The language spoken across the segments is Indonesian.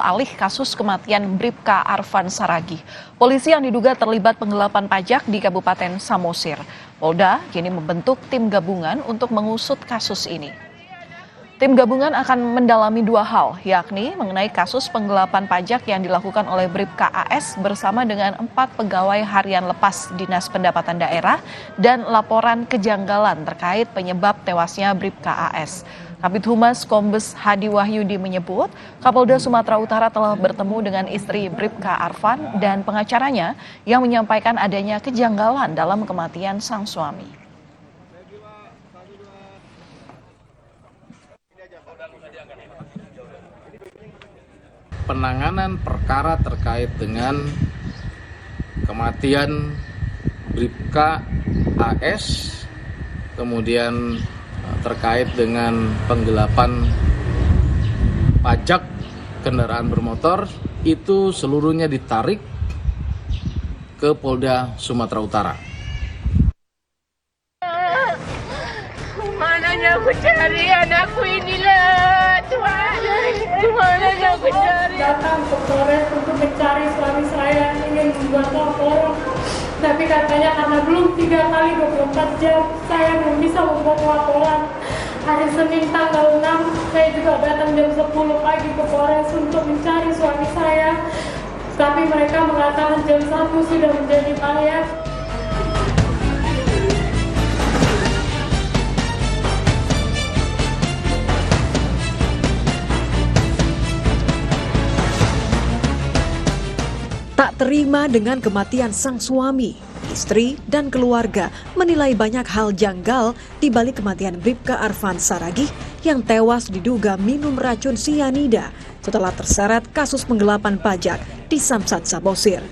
alih kasus kematian Bribka Arfan Saragih. Polisi yang diduga terlibat penggelapan pajak di Kabupaten Samosir. Polda kini membentuk tim gabungan untuk mengusut kasus ini. Tim gabungan akan mendalami dua hal, yakni mengenai kasus penggelapan pajak yang dilakukan oleh Bribka AS bersama dengan 4 pegawai harian lepas Dinas Pendapatan Daerah dan laporan kejanggalan terkait penyebab tewasnya Bribka AS. Kabid Humas Kombes Hadi Wahyudi menyebut, Kapolda Sumatera Utara telah bertemu dengan istri Bribka Arfan dan pengacaranya yang menyampaikan adanya kejanggalan dalam kematian sang suami. Penanganan perkara terkait dengan kematian Bribka AS, kemudian terkait dengan penggelapan pajak kendaraan bermotor, itu seluruhnya ditarik ke Polda Sumatera Utara. Mananya aku cari anakku inilah, Tuhan. Mananya aku cari. Datang ke Polres untuk mencari suami saya, ingin membuat laporan. Tapi katanya karena belum 3 kali 24 jam, saya belum bisa membuat laporan. Hari Senin tanggal 6, saya juga datang jam 10 pagi ke Polres untuk mencari suami saya. Tapi mereka mengatakan jam 1 sudah menjadi mayat. Tak terima dengan kematian sang suami, istri dan keluarga menilai banyak hal janggal di balik kematian Bribka Arfan Saragih yang tewas diduga minum racun sianida setelah terseret kasus penggelapan pajak di Samsat Samosir.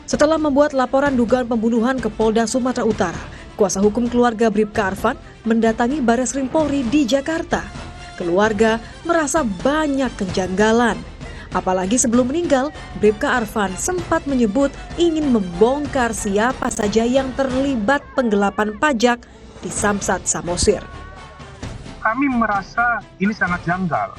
Setelah membuat laporan dugaan pembunuhan ke Polda Sumatera Utara, kuasa hukum keluarga Bribka Arfan mendatangi Bareskrim Polri di Jakarta. Keluarga merasa banyak kejanggalan. Apalagi sebelum meninggal, Bribka Arfan sempat menyebut ingin membongkar siapa saja yang terlibat penggelapan pajak di Samsat Samosir. Kami merasa ini sangat janggal,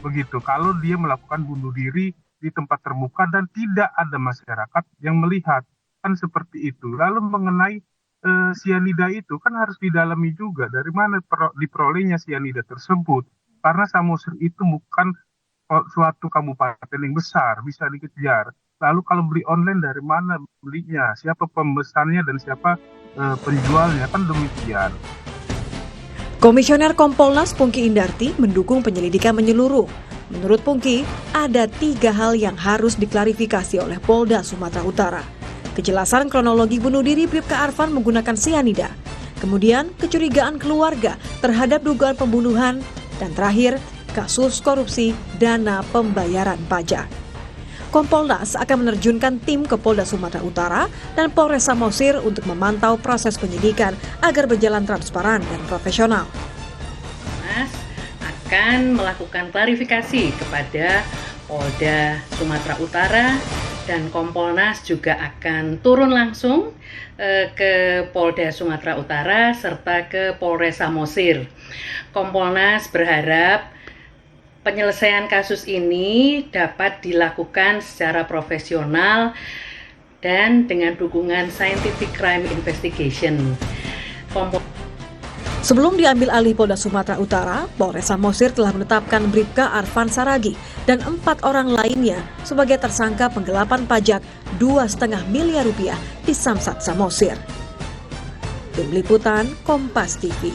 begitu kalau dia melakukan bunuh diri di tempat terbuka dan tidak ada masyarakat yang melihat, kan seperti itu. Lalu mengenai sianida itu kan harus didalami juga dari mana diperolehnya sianida tersebut, karena Samosir itu bukan suatu kabupaten yang besar, bisa dikejar. Lalu kalau beli online dari mana belinya, siapa pemesannya dan siapa penjualnya, kan demikian. Komisioner Kompolnas Pungki Indarti mendukung penyelidikan menyeluruh. Menurut Pungki, ada 3 hal yang harus diklarifikasi oleh Polda Sumatera Utara. Kejelasan kronologi bunuh diri Bribka Arfan menggunakan sianida, kemudian kecurigaan keluarga terhadap dugaan pembunuhan, dan terakhir, kasus korupsi dana pembayaran pajak. Kompolnas akan menerjunkan tim ke Polda Sumatera Utara dan Polres Samosir untuk memantau proses penyidikan agar berjalan transparan dan profesional. Mas akan melakukan klarifikasi kepada Polda Sumatera Utara dan Kompolnas juga akan turun langsung ke Polda Sumatera Utara serta ke Polres Samosir. Kompolnas berharap penyelesaian kasus ini dapat dilakukan secara profesional dan dengan dukungan Scientific Crime Investigation. Sebelum diambil alih Polda Sumatera Utara, Polres Samosir telah menetapkan Bribka Arfan Saragih dan 4 orang lainnya sebagai tersangka penggelapan pajak 2,5 miliar rupiah di Samsat Samosir. Tim Liputan Kompas TV.